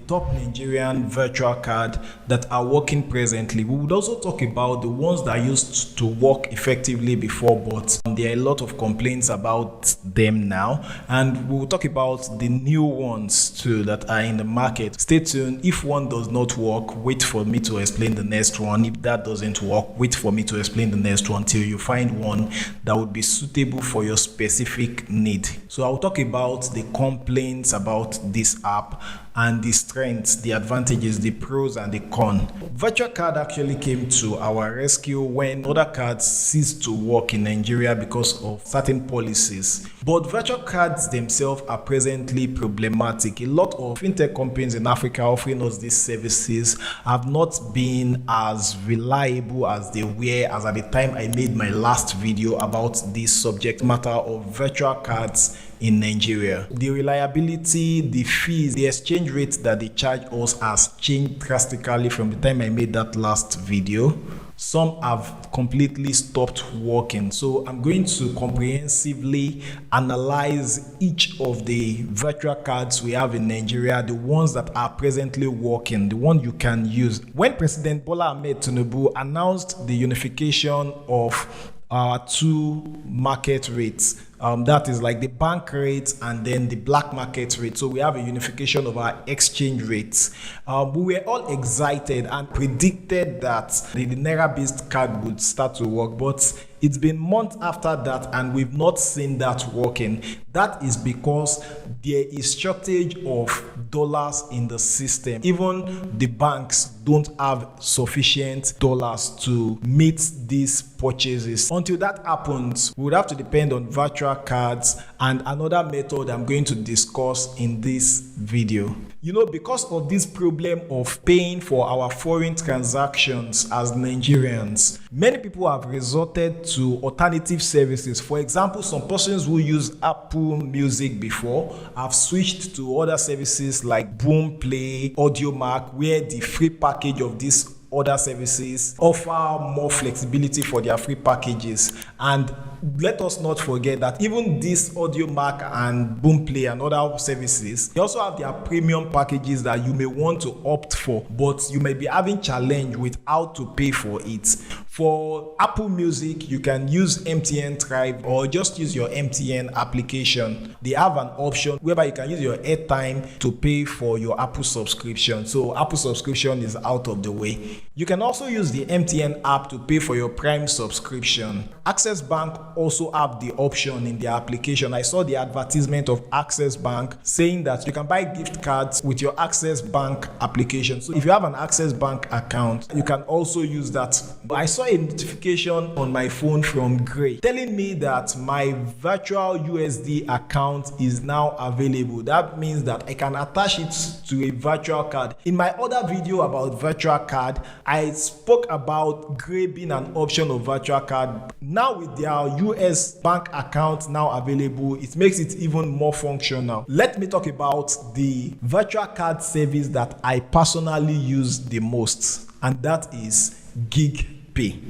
top Nigerian virtual card that are working presently. We would also talk about the ones that used to work effectively before, but there are a lot of complaints about them now. And we will talk about the new ones too that are in the market. Stay tuned. If one does not work, wait for me to explain the next one. If that doesn't work, wait for me to explain the next one till you find one that would be suitable for your specific need. So I'll talk about the complaints about this app and the strengths, the advantages, the pros and the cons. Virtual card actually came to our rescue when other cards ceased to work in Nigeria because of certain policies. But virtual cards themselves are presently problematic. A lot of fintech companies in Africa offering us these services have not been as reliable as they were as at the time I made my last video about this subject matter of virtual cards in Nigeria. The reliability, the fees, the exchange rate that they charge us has changed drastically from the time I made that last video. Some have completely stopped working. So I'm going to comprehensively analyze each of the virtual cards we have in Nigeria, the ones that are presently working, the one you can use. When President Bola Ahmed Tinubu announced the unification of our two market rates, that is like the bank rates and then the black market rate. So we have a unification of our exchange rates. We were all excited and predicted that the Naira based card would start to work, but it's been months after that and we've not seen that working. That is because there is shortage of dollars in the system. Even the banks don't have sufficient dollars to meet these purchases. Until that happens, we would have to depend on virtual cards and another method I'm going to discuss in this video. You know, because of this problem of paying for our foreign transactions as Nigerians, many people have resorted to alternative services. For example, some persons who use Apple Music before have switched to other services like Boomplay, AudioMark, where the free package of these other services offer more flexibility for their free packages. And let us not forget that even this AudioMark and Boomplay and other services, they also have their premium packages that you may want to opt for, but you may be having challenge with how to pay for it. For Apple Music, you can use MTN Tribe or just use your MTN application. They have an option whereby you can use your airtime to pay for your Apple subscription. So Apple subscription is out of the way. You can also use the MTN app to pay for your Prime subscription. Access Bank also have the option in their application. I saw the advertisement of Access Bank saying that you can buy gift cards with your Access Bank application. So if you have an Access Bank account, you can also use that. I saw a notification on my phone from Gray telling me that my virtual USD account is now available. That means that I can attach it to a virtual card. In my other video about virtual card, I spoke about Gray being an option of virtual card. Now with their US bank account now available, it makes it even more functional. Let me talk about the virtual card service that I personally use the most, and that is Gigpay.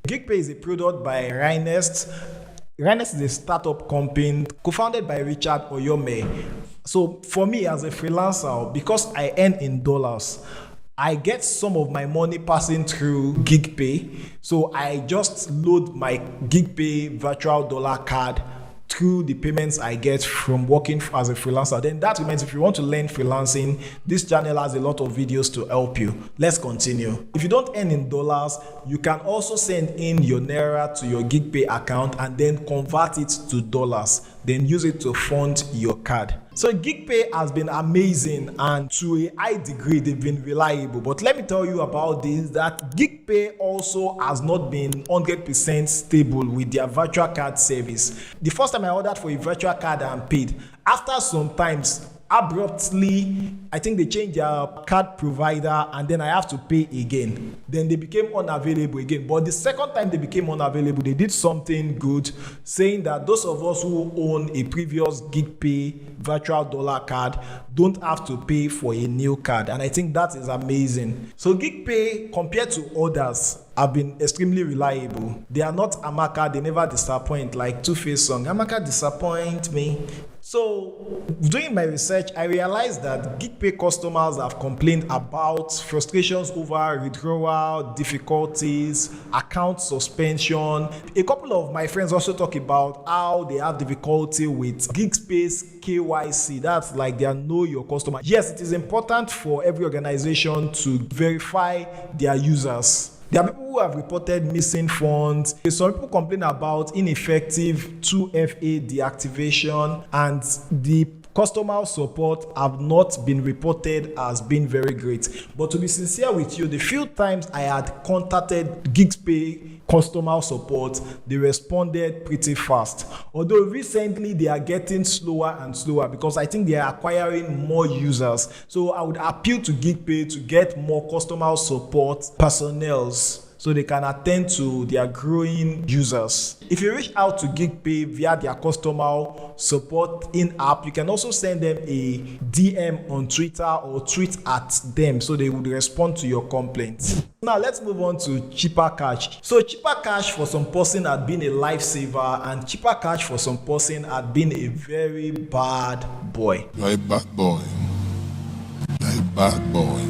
Gigpay is a product by Rhinest. Rhinest is a startup company co-founded by Richard Oyome. So for me as a freelancer, because I earn in dollars, I get some of my money passing through Gigpay. So I just load my Gigpay virtual dollar card through the payments I get from working as a freelancer. Then that remains. If you want to learn freelancing, this channel has a lot of videos to help you. Let's continue. If you don't earn in dollars, you can also send in your Naira to your Gigpay account and then convert it to dollars. Then use it to fund your card. So Gigpay has been amazing and to a high degree they've been reliable. But let me tell you about this, that Gigpay also has not been 100% stable with their virtual card service. The first time I ordered for a virtual card and paid, after some times, abruptly, I think they changed their card provider and then I have to pay again. Then they became unavailable again. But the second time they became unavailable, they did something good, saying that those of us who own a previous Gigpay virtual dollar card don't have to pay for a new card. And I think that is amazing. So Gigpay, compared to others, have been extremely reliable. They are not Amaka, they never disappoint, like Two-Face song. Amaka disappoint me. So, doing my research, I realized that Gigpay customers have complained about frustrations over withdrawal, difficulties, account suspension. A couple of my friends also talk about how they have difficulty with Gigpay's KYC. That's like their know your customer. Yes, it is important for every organization to verify their users. There are people who have reported missing funds. Some people complain about ineffective 2FA deactivation, and the customer support have not been reported as being very great. But to be sincere with you, the few times I had contacted Gigpay customer support, they responded pretty fast. Although recently they are getting slower and slower because I think they are acquiring more users. So I would appeal to Gigpay to get more customer support personnel so they can attend to their growing users. If you reach out to Gigpay via their customer support in-app, you can also send them a DM on Twitter or tweet at them so they would respond to your complaints. Now let's move on to Chipper Cash. So Chipper Cash for some person had been a lifesaver, and Chipper Cash for some person had been a very bad boy. You're a bad boy. You're a bad boy.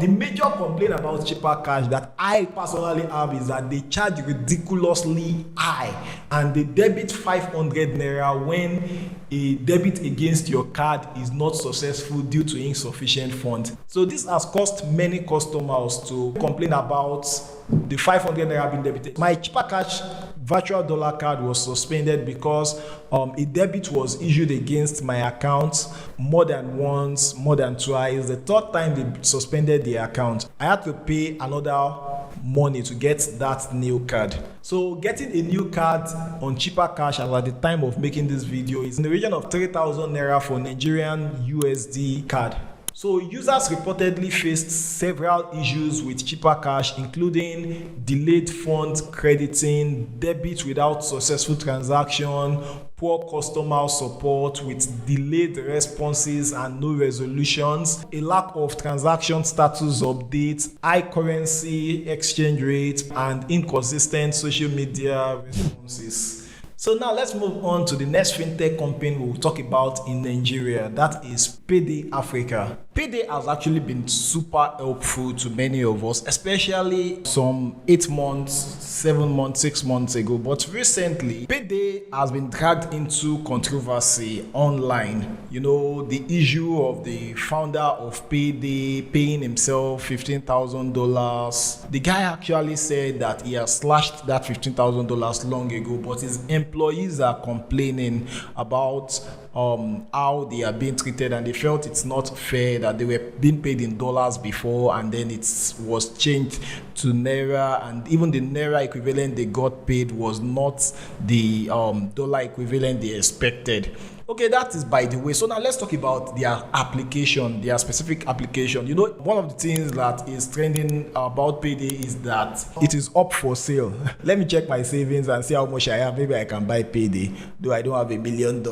The major complaint about Chipper Cash that I personally have is that they charge ridiculously high, and they debit 500 naira when a debit against your card is not successful due to insufficient funds. So this has caused many customers to complain about the 500 naira being debited. My Chipper Cash virtual dollar card was suspended because a debit was issued against my account more than once, more than twice. The third time they suspended the account, I had to pay another money to get that new card. So getting a new card on Chipper Cash as at the time of making this video is in the region of 3,000 naira for Nigerian USD card. So users reportedly faced several issues with Chipper Cash, including delayed funds crediting, debit without successful transaction, poor customer support with delayed responses and no resolutions, a lack of transaction status updates, high currency exchange rates, and inconsistent social media responses. So now let's move on to the next fintech company we'll talk about in Nigeria. That is Payday Africa. Payday has actually been super helpful to many of us, especially some 8 months, 7 months, 6 months ago. But recently, Payday has been dragged into controversy online. You know, the issue of the founder of Payday paying himself $15,000. The guy actually said that he has slashed that $15,000 long ago, but his employees are complaining about how they are being treated, and they felt it's not fair that they were being paid in dollars before and then it was changed to naira, and even the naira equivalent they got paid was not the dollar equivalent they expected. Okay, that is by the way. So now let's talk about their application, their specific application. You know, one of the things that is trending about Payday is that it is up for sale. Let me check my savings and see how much I have. Maybe I can buy Payday, though I don't have $1 million.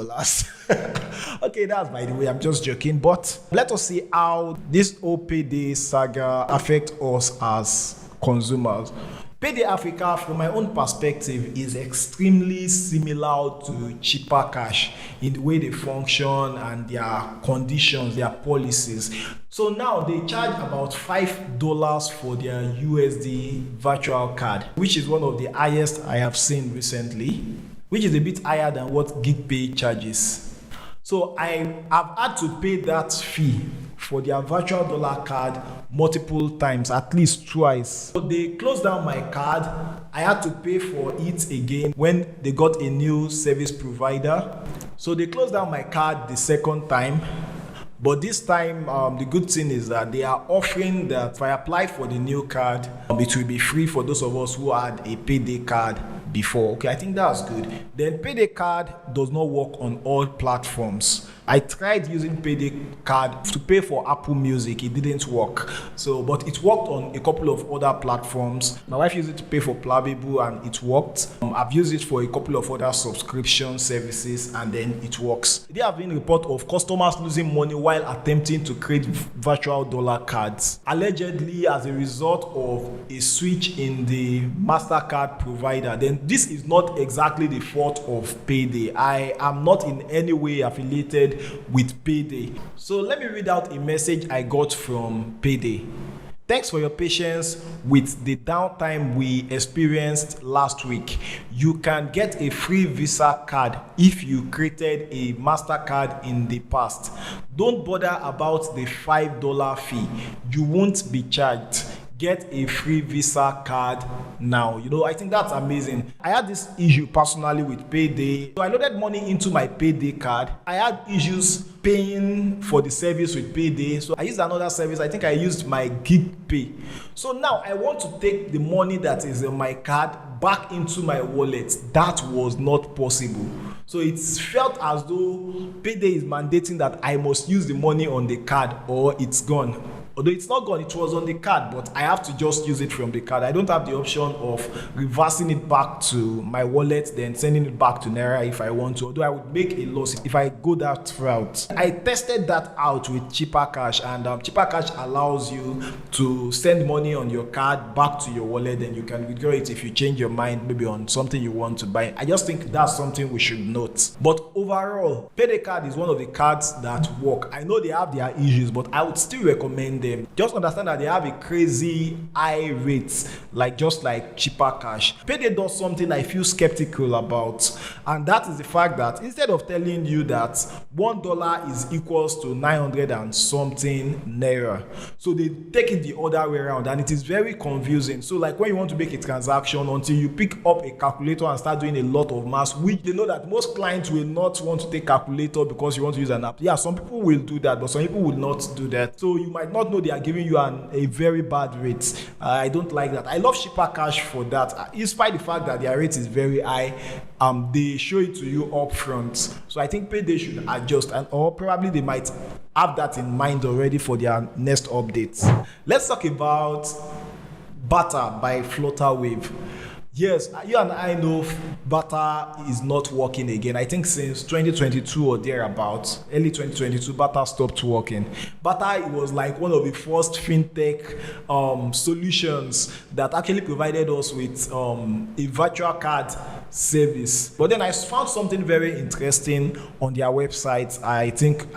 Okay, that's by the way. I'm just joking. But let us see how this whole Payday saga affects us as consumers. Payday Africa, from my own perspective, is extremely similar to Chipper Cash in the way they function and their conditions, their policies. So now they charge about $5 for their USD virtual card, which is one of the highest I have seen recently, which is a bit higher than what Gigpay charges. So I have had to pay that fee for their virtual dollar card multiple times, at least twice. So they closed down my card. I had to pay for it again when they got a new service provider. So they closed down my card the second time. But this time, the good thing is that they are offering that if I apply for the new card, it will be free for those of us who had a Payday card before. Okay, I think that's good. Then Payday card does not work on all platforms. I tried using Payday card to pay for Apple Music. It didn't work. So, but it worked on a couple of other platforms. My wife used it to pay for Plabibu and it worked. I've used it for a couple of other subscription services and then it works. There have been reports of customers losing money while attempting to create virtual dollar cards, allegedly as a result of a switch in the MasterCard provider. Then this is not exactly the fault of Payday. I am not in any way affiliated with Payday. So let me read out a message I got from Payday. Thanks for your patience with the downtime we experienced last week. You can get a free Visa card if you created a MasterCard in the past. Don't bother about the $5 fee. You won't be charged. Get a free Visa card now. I think that's amazing. I had this issue personally with Payday. So I loaded money into my Payday card. I had issues paying for the service with Payday. So I used another service. I think I used my Gigpay. So now I want to take the money that is on my card back into my wallet. That was not possible. So it felt as though Payday is mandating that I must use the money on the card or it's gone. Although it's not gone, it was on the card, but I have to just use it from the card. I don't have the option of reversing it back to my wallet, then sending it back to Naira if I want to, although I would make a loss if I go that route. I tested that out with Chipper Cash, and Chipper Cash allows you to send money on your card back to your wallet, and you can withdraw it if you change your mind, maybe on something you want to buy. I just think that's something we should note. But overall, Payday card is one of the cards that work. I know they have their issues, but I would still recommend them. Just understand that they have a crazy high rate, just like Chipper Cash. Payday does something I feel skeptical about, and that is the fact that instead of telling you that $1 is equals to 900 and something Naira, so they take it the other way around, and it is very confusing. So when you want to make a transaction, until you pick up a calculator and start doing a lot of maths, which they know that most clients will not want to take calculator because you want to use an app. Yeah, some people will do that, but some people will not do that. So you might not know they are giving you a very bad rate. I don't like that. I love Chipper Cash for that. Despite the fact that their rate is very high, they show it to you up front. So I think Payday should adjust, or probably they might have that in mind already for their next updates. Let's talk about Barter by Flutterwave. Yes, you and I know Barter is not working again. I think since 2022 or thereabouts, early 2022, Barter stopped working. Barter was one of the first fintech solutions that actually provided us with a virtual card service. But then I found something very interesting on their website. I think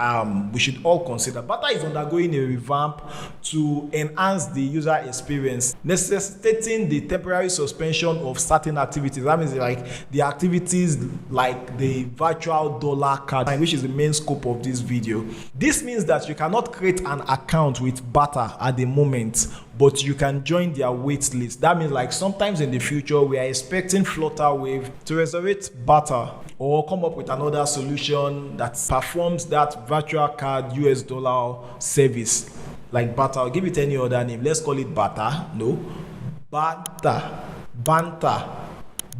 we should all consider. Barter is undergoing a revamp to enhance the user experience, necessitating the temporary suspension of certain activities. That means the activities like the virtual dollar card, which is the main scope of this video. This means that you cannot create an account with Barter at the moment, but you can join their wait list. That means sometimes in the future we are expecting Flutterwave to resurrect Barter or come up with another solution that performs that virtual card US dollar service like Barter. I'll give it any other name. Let's call it Barter. No, Barter. Banter,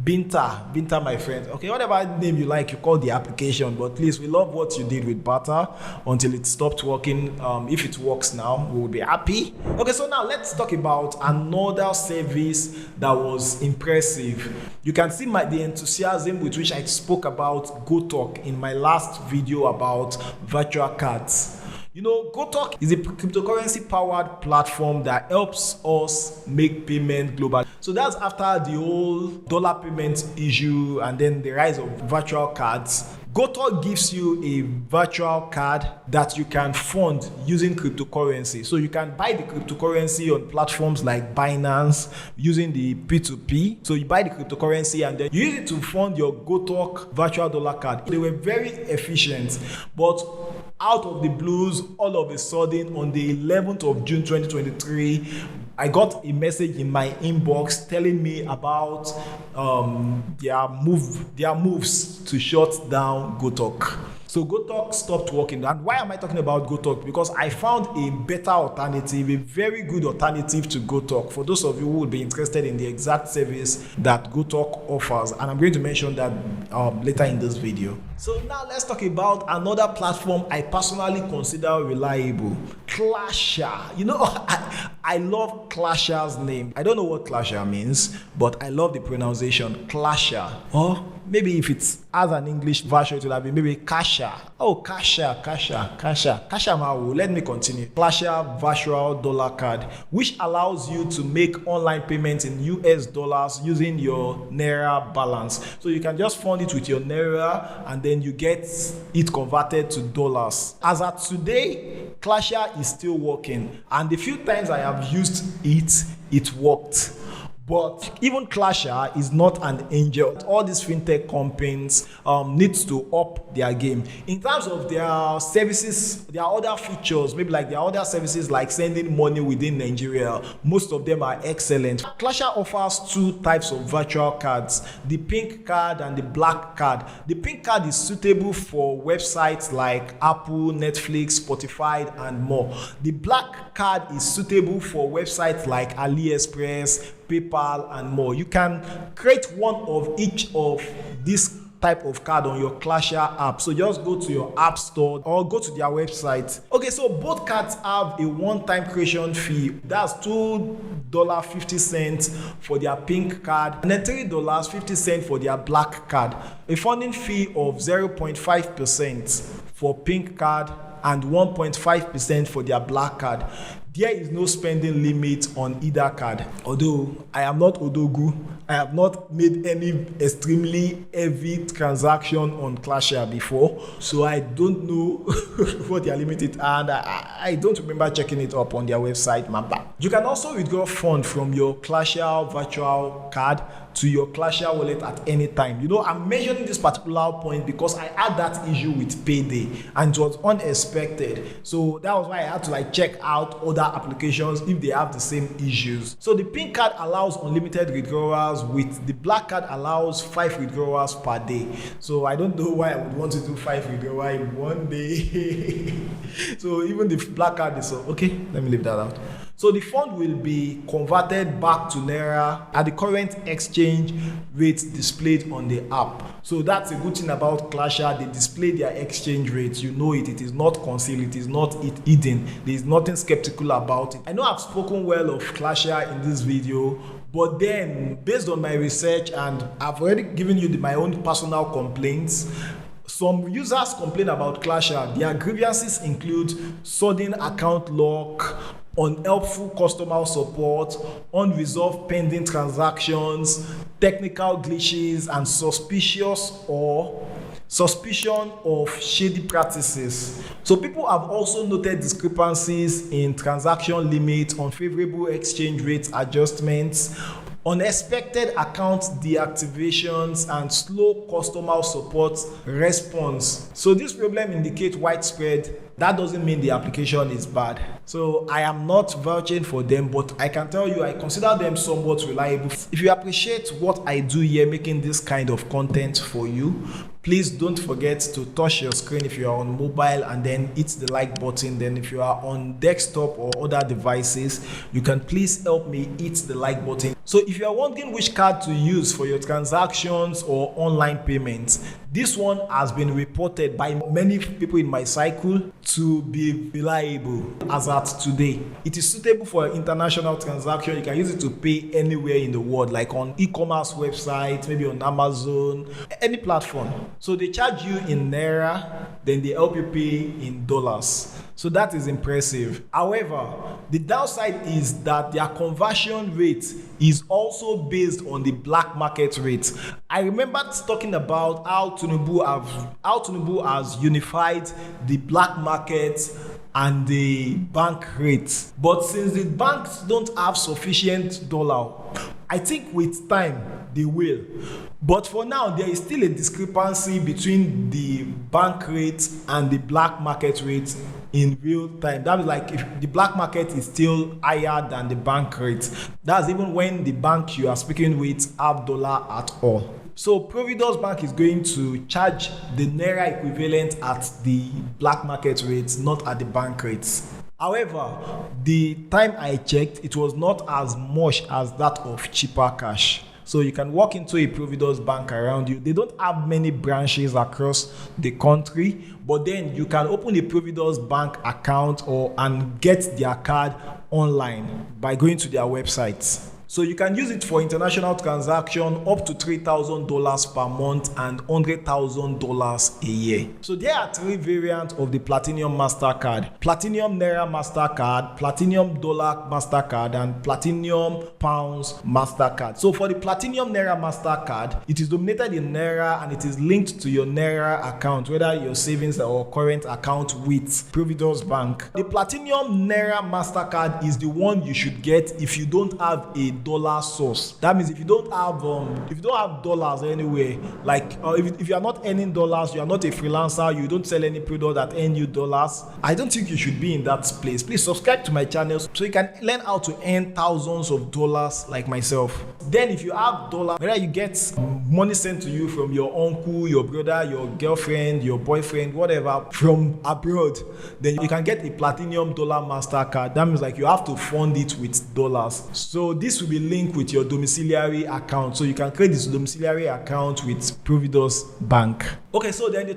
Binta, my friend. Okay, whatever name you like, you call the application. But please, we love what you did with Barter until it stopped working. If it works now, we will be happy. Okay, so now let's talk about another service that was impressive. You can see the enthusiasm with which I spoke about GoTalk in my last video about virtual cards. GoTalk is a cryptocurrency powered platform that helps us make payment global. So that's after the whole dollar payment issue and then the rise of virtual cards. GoTalk gives you a virtual card that you can fund using cryptocurrency. So you can buy the cryptocurrency on platforms like Binance using the P2P. So you buy the cryptocurrency and then you use it to fund your GoTalk virtual dollar card. They were very efficient, but out of the blues, all of a sudden on the 11th of June 2023, I got a message in my inbox telling me about their moves to shut down GoTalk. So GoTalk stopped working. And why am I talking about GoTalk? Because I found a better alternative, a very good alternative to GoTalk. For those of you who would be interested in the exact service that GoTalk offers, and I'm going to mention that later in this video. So now let's talk about another platform I personally consider reliable, Clashr. You know, I love Clashr's name. I don't know what Clashr means, but I love the pronunciation, Clashr. Or maybe if it's as an English version, it would have been maybe Kasha. Oh, Kasha. Let me continue. Clashr virtual dollar card, which allows you to make online payments in US dollars using your Naira balance. So you can just fund it with your Naira and then you get it converted to dollars. As at today, Clashr is still working. And the few times I have used it, it worked. But even Clashr is not an angel. All these fintech companies need to up their game. In terms of their services, their other features, maybe like their other services like sending money within Nigeria, most of them are excellent. Clashr offers two types of virtual cards, the pink card and the black card. The pink card is suitable for websites like Apple, Netflix, Spotify, and more. The black card is suitable for websites like AliExpress, PayPal, and more. You can create one of each of these type of card on your Clashr app. So just go to your app store or go to their website. Okay, so both cards have a one-time creation fee. That's $2.50 for their pink card and then $3.50 for their black card. A funding fee of 0.5% for pink card and 1.5% for their black card. There is no spending limit on either card. Although I am not Odogu, I have not made any extremely heavy transaction on Clashr before, so I don't know what their limit is, and I don't remember checking it up on their website, Mapa. You can also withdraw funds from your Clashr virtual card to your Clashr wallet at any time. You know, I'm mentioning this particular point because I had that issue with Payday and it was unexpected. So that was why I had to check out other applications if they have the same issues. So the pink card allows unlimited withdrawals, with the black card allows 5 withdrawals per day. So I don't know why I would want to do 5 withdrawals in one day. So even the black card is okay. Let me leave that out. So the fund will be converted back to Naira at the current exchange rate displayed on the app. So that's a good thing about Clashr. They display their exchange rates. You know it. It is not concealed. It is not hidden. There is nothing skeptical about it. I know I've spoken well of Clashr in this video, but then based on my research, and I've already given you my own personal complaints. Some users complain about Clashr. Their grievances include sudden account lock, unhelpful customer support, unresolved pending transactions, technical glitches, and suspicion of shady practices. So people have also noted discrepancies in transaction limits, unfavorable exchange rate adjustments, unexpected account deactivations, and slow customer support response. So this problem indicates widespread. That doesn't mean the application is bad. So I am not vouching for them, but I can tell you I consider them somewhat reliable. If you appreciate what I do here, making this kind of content for you, please don't forget to touch your screen if you are on mobile and then hit the like button. Then if you are on desktop or other devices, you can please help me hit the like button. So if you are wondering which card to use for your transactions or online payments, this one has been reported by many people in my cycle to be reliable as at today. It is suitable for international transaction. You can use it to pay anywhere in the world, like on e-commerce websites, maybe on Amazon, any platform. So they charge you in Naira, then they help you pay in dollars. So that is impressive. However, the downside is that their conversion rate is also based on the black market rate. I remember talking about how Tinubu has unified the black market and the bank rate. But since the banks don't have sufficient dollar, I think with time they will. But for now, there is still a discrepancy between the bank rate and the black market rate in real time. That is like if the black market is still higher than the bank rate. That's even when the bank you are speaking with have dollar at all. So Providus Bank is going to charge the Naira equivalent at the black market rates, not at the bank rates. However, the time I checked, it was not as much as that of Chipper Cash. So you can walk into a Providus Bank around you. They don't have many branches across the country, but then you can open a Providus Bank account and get their card online by going to their website. So you can use it for international transaction up to $3,000 per month and $100,000 a year. So there are three variants of the Platinum MasterCard: Platinum Naira MasterCard, Platinum Dollar MasterCard, and Platinum Pounds MasterCard. So for the Platinum Naira MasterCard, it is denominated in Naira and it is linked to your Naira account, whether your savings or current account with Providus Bank. The Platinum Naira MasterCard is the one you should get if you don't have a dollar source. That means if you don't have dollars anywhere, like if you are not earning dollars, you are not a freelancer, you don't sell any product that earn you dollars, I don't think you should be in that place. Please subscribe to my channel so you can learn how to earn thousands of dollars like myself. Then if you have dollars, whether you get money sent to you from your uncle, your brother, your girlfriend, your boyfriend, whatever, from abroad, then you can get a Platinum Dollar MasterCard. That means like you have to fund it with dollars. So this will be linked with your domiciliary account, so you can create this domiciliary account with Providus Bank. Okay, so then the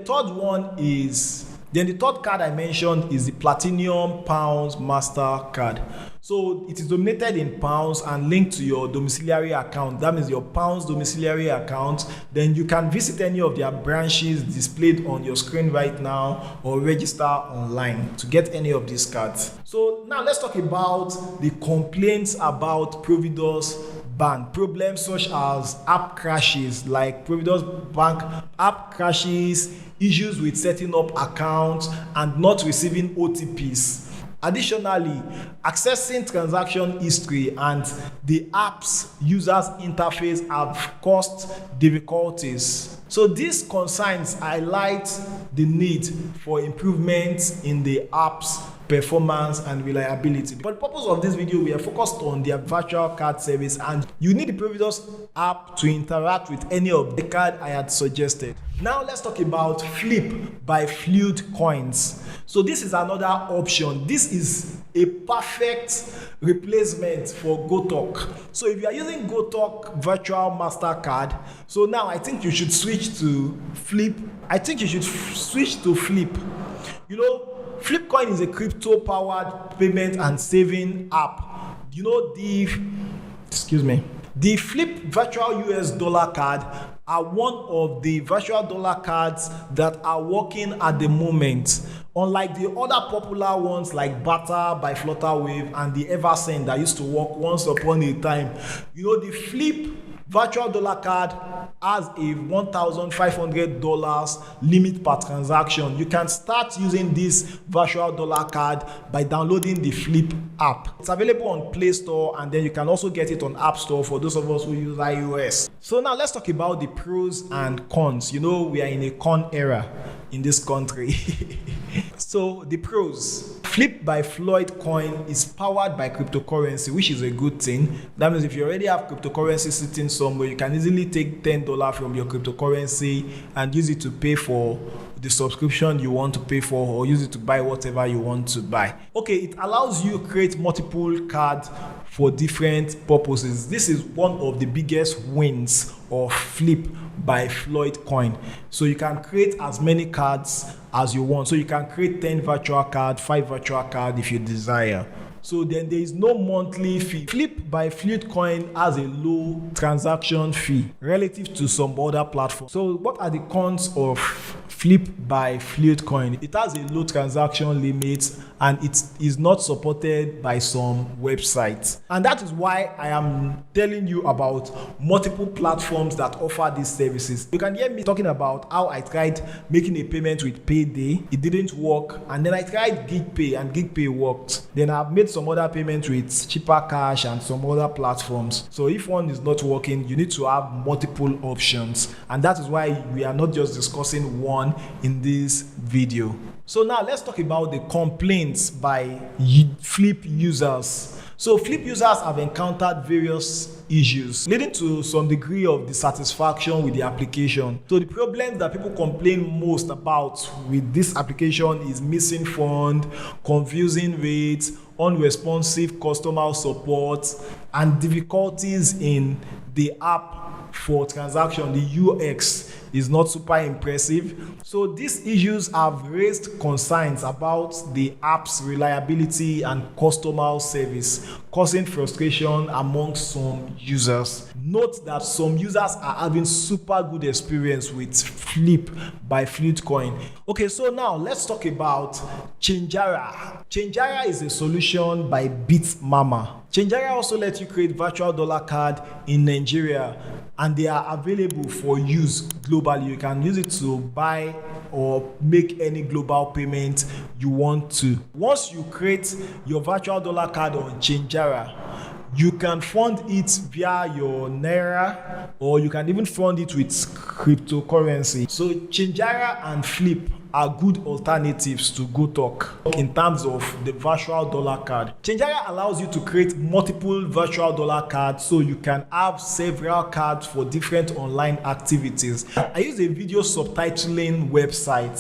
third card I mentioned is the Platinum Pounds MasterCard. So it is denominated in pounds and linked to your domiciliary account. That means your pounds domiciliary account. Then you can visit any of their branches displayed on your screen right now or register online to get any of these cards. So now let's talk about the complaints about Providus Bank. Problems such as app crashes, like Providus Bank app crashes, issues with setting up accounts and not receiving OTPs. Additionally, accessing transaction history and the app's user's interface have caused difficulties. So these concerns highlight the need for improvements in the app's performance and reliability. For the purpose of this video, we are focused on their virtual card service, and you need the Providus app to interact with any of the card I had suggested. Now let's talk about Flip by Fluid Coins. So this is another option. This is a perfect replacement for GoTalk. So if you are using GoTalk virtual MasterCard, so now I think you should switch to Flip. You know, Flipcoin is a crypto-powered payment and saving app. You know, the Flip virtual US dollar card are one of the virtual dollar cards that are working at the moment. Unlike the other popular ones like Barter by Flutterwave and the Eversend that used to work once upon a time, you know, the Flip virtual dollar card has a $1,500 limit per transaction. You can start using this virtual dollar card by downloading the Flip app. It's available on Play Store, and then you can also get it on App Store for those of us who use iOS. So now let's talk about the pros and cons. You know, we are in a con era in this country. So the pros: Flip by Fluid Coin is powered by cryptocurrency, which is a good thing. That means if you already have cryptocurrency sitting somewhere, you can easily take $10 from your cryptocurrency and use it to pay for the subscription you want to pay for, or use it to buy whatever you want to buy. Okay, it allows you to create multiple cards for different purposes. This is one of the biggest wins of Flip by Fluid Coin. So you can create as many cards as you want. So you can create 10 virtual cards, 5 virtual cards if you desire. So then there is no monthly fee. Flip by Fluid Coin has a low transaction fee relative to some other platforms. So what are the cons of Flip by Fluid Coin? It has a low transaction limit and it is not supported by some websites. And that is why I am telling you about multiple platforms that offer these services. You can hear me talking about how I tried making a payment with Payday. It didn't work. And then I tried Gigpay and Gigpay worked. Then I've made some other payments with Chipper Cash and some other platforms. So if one is not working, you need to have multiple options. And that is why we are not just discussing one in this video. So now let's talk about the complaints by Flip users. So Flip users have encountered various issues leading to some degree of dissatisfaction with the application. So the problems that people complain most about with this application is missing fund, confusing rates, unresponsive customer support, and difficulties in the app for transaction. The UX is not super impressive. So these issues have raised concerns about the app's reliability and customer service, causing frustration among some users. Note that some users are having super good experience with Flip by Flutcoin. Okay, so now let's talk about Chanjara. Chanjara is a solution by Bitmama. Chanjara also lets you create virtual dollar card in Nigeria, and they are available for use globally. You can use it to buy or make any global payment you want to. Once you create your virtual dollar card on Chanjara, you can fund it via your Naira, or you can even fund it with cryptocurrency. So Chanjara and Flip are good alternatives to GoTalk in terms of the virtual dollar card. Chanjara allows you to create multiple virtual dollar cards, so you can have several cards for different online activities. I use a video subtitling website,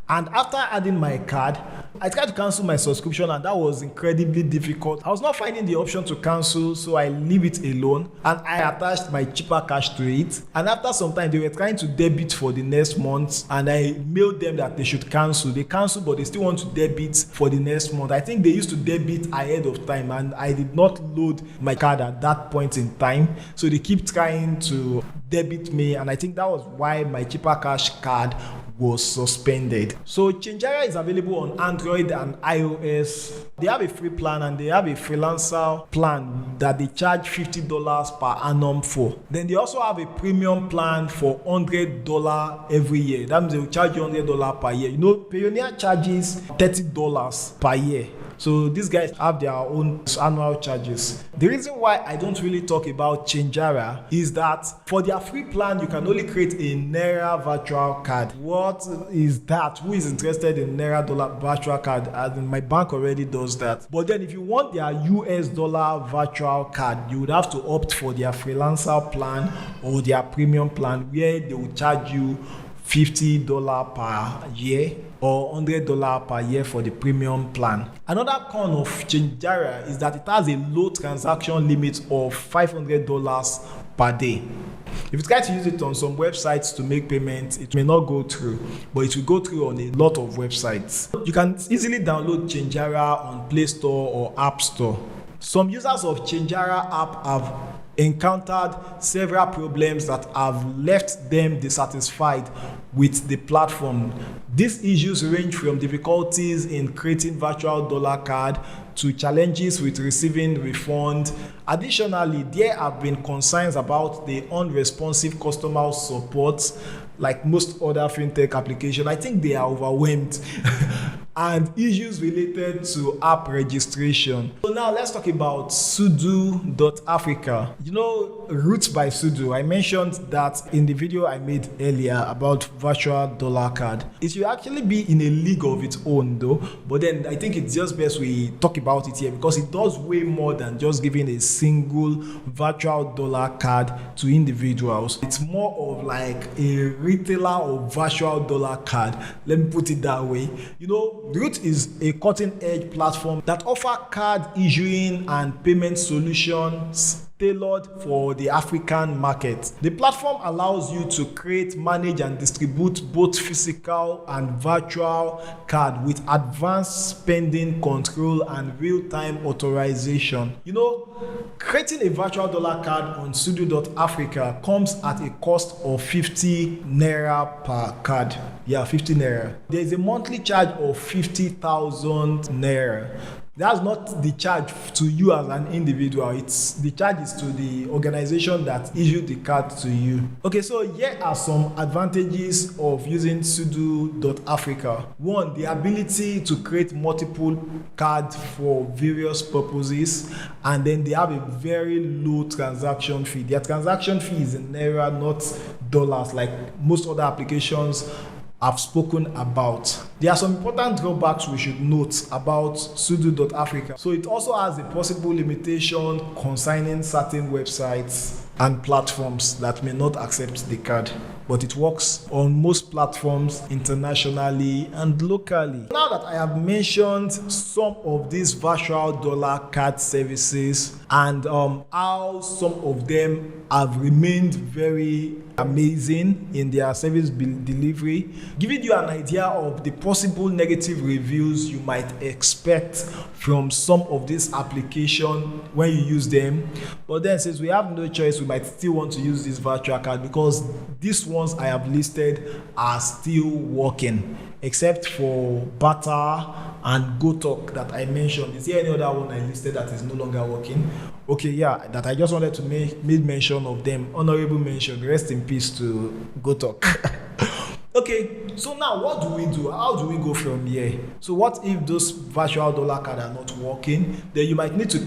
and after adding my card, I tried to cancel my subscription, and that was incredibly difficult. I was not finding the option to cancel, so I leave it alone, and I attached my Chipper Cash to it. And after some time, they were trying to debit for the next month, and I mailed them that they should cancel. They canceled, but they still want to debit for the next month. I think they used to debit ahead of time, and I did not load my card at that point in time, so they keep trying to debit me, and I think that was why my Chipper Cash card was suspended. So Chanjara is available on Android and iOS. They have a free plan and they have a freelancer plan that they charge $50 per annum for. Then they also have a premium plan for $100 every year. That means they will charge you $100 per year. You know, Pioneer charges $30 per year. So these guys have their own annual charges. The reason why I don't really talk about Chanjara is that for their free plan, you can only create a Naira virtual card. What is that? Who is interested in Naira dollar virtual card? And my bank already does that. But then if you want their US dollar virtual card, you would have to opt for their freelancer plan or their premium plan, where they will charge you $50 per year or $100 per year for the premium plan. Another con of Chanjara is that it has a low transaction limit of $500 per day. If you try to use it on some websites to make payments, it may not go through, but it will go through on a lot of websites. You can easily download Chanjara on Play Store or App Store. Some users of Chanjara app have encountered several problems that have left them dissatisfied with the platform. These issues range from difficulties in creating virtual dollar card to challenges with receiving refund. Additionally, there have been concerns about the unresponsive customer support. Like most other fintech applications, I think they are overwhelmed. And issues related to app registration. So now let's talk about Sudu Africa. You know, Roots by Sudu. I mentioned that in the video I made earlier about virtual dollar card. It should actually be in a league of its own though, but then I think it's just best we talk about it here because it does way more than just giving a single virtual dollar card to individuals. It's more of like a retailer of virtual dollar card. Let me put it that way. You know, Root is a cutting-edge platform that offers card issuing and payment solutions tailored for the African market. The platform allows you to create, manage, and distribute both physical and virtual card with advanced spending control and real-time authorization. You know, creating a virtual dollar card on Sudu Africa comes at a cost of 50 Naira per card. Yeah, 50 Naira. There is a monthly charge of 50,000 Naira. That's not the charge to you as an individual. It's the charge is to the organization that issued the card to you. Okay, so here are some advantages of using Sudu Africa. One, the ability to create multiple cards for various purposes, and then they have a very low transaction fee. Their transaction fee is in Naira, not dollars, like most other applications I've spoken about. There are some important drawbacks we should note about Sudu Africa. So it also has a possible limitation concerning certain websites and platforms that may not accept the card, but it works on most platforms internationally and locally. Now that I have mentioned some of these virtual dollar card services and how some of them have remained very amazing in their service delivery, giving you an idea of the possible negative reviews you might expect from some of these applications when you use them. But then, since we have no choice, we might still want to use this virtual card because these ones I have listed are still working, except for Barter and GoTalk that I mentioned. Is there any other one I listed that is no longer working? Okay, yeah, that I just wanted to make mention of them. Honorable mention. Rest in peace to GoTalk. Okay, so now what do we do? How do we go from here? So what if those virtual dollar cards are not working? Then you might need to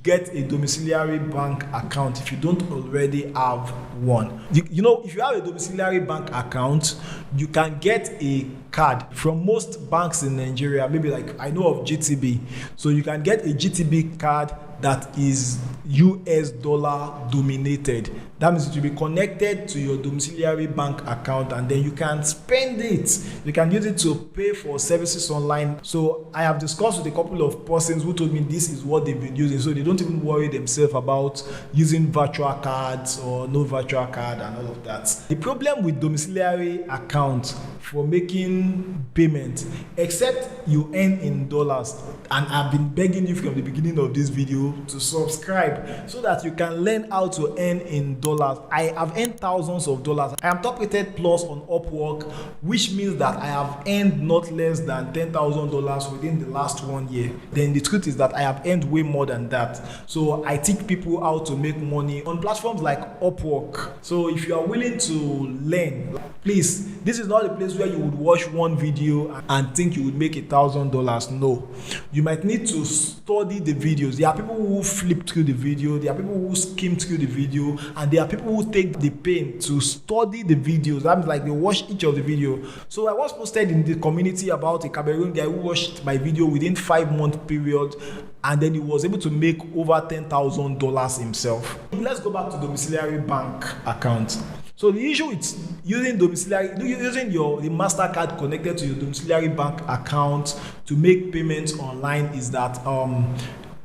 get a domiciliary bank account if you don't already have one. You know, if you have a domiciliary bank account, you can get a card from most banks in Nigeria. Maybe like I know of GTB. So you can get a GTB card that is US dollar dominated. That means it will be connected to your domiciliary bank account and then you can spend it. You can use it to pay for services online. So I have discussed with a couple of persons who told me this is what they've been using. So they don't even worry themselves about using virtual cards or no virtual card and all of that. The problem with domiciliary account for making payment, except you earn in dollars, and I've been begging you from the beginning of this video to subscribe so that you can learn how to earn in dollars. I have earned thousands of dollars. I am top rated plus on Upwork, which means that I have earned not less than $10,000 within the last 1 year. Then the truth is that I have earned way more than that. So I teach people how to make money on platforms like Upwork. So if you are willing to learn, please, this is not a place where you would watch one video and think you would make $1,000. No, you might need to study the videos. There are people who flip through the video, there are people who skim through the video, and there are people who take the pain to study the videos. That means like they watch each of the video. So I was posted in the community about a Cameroon guy who watched my video within 5-month period, and then he was able to make over $10,000 himself. Let's go back to domiciliary bank account. So the issue with using the MasterCard connected to your domiciliary bank account to make payments online is that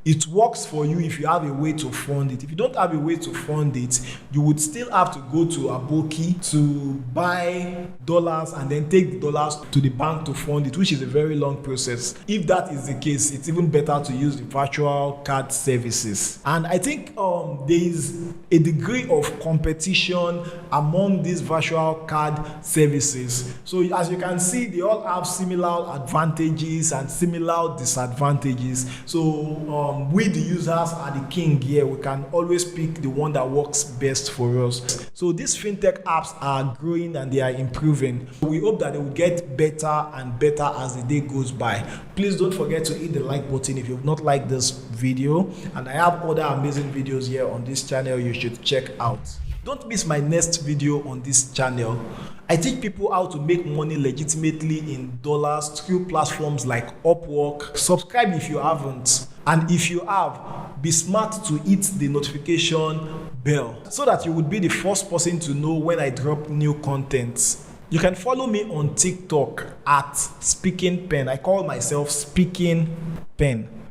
it works for you if you have a way to fund it. If you don't have a way to fund it, you would still have to go to Aboki to buy dollars and then take the dollars to the bank to fund it, which is a very long process. If that is the case, it's even better to use the virtual card services. And I think there is a degree of competition among these virtual card services. So as you can see, they all have similar advantages and similar disadvantages. So we the users are the king here. We can always pick the one that works best for us. So these fintech apps are growing and they are improving. We hope that they will get better and better as the day goes by. Please don't forget to hit the like button if you've not liked this video, and I have other amazing videos here on this channel you should check out. Don't miss my next video on this channel. I teach people how to make money legitimately in dollars through platforms like Upwork. Subscribe if you haven't. And if you have, be smart to hit the notification bell so that you would be the first person to know when I drop new content. You can follow me on TikTok at Speaking Pen. I call myself Speaking Pen.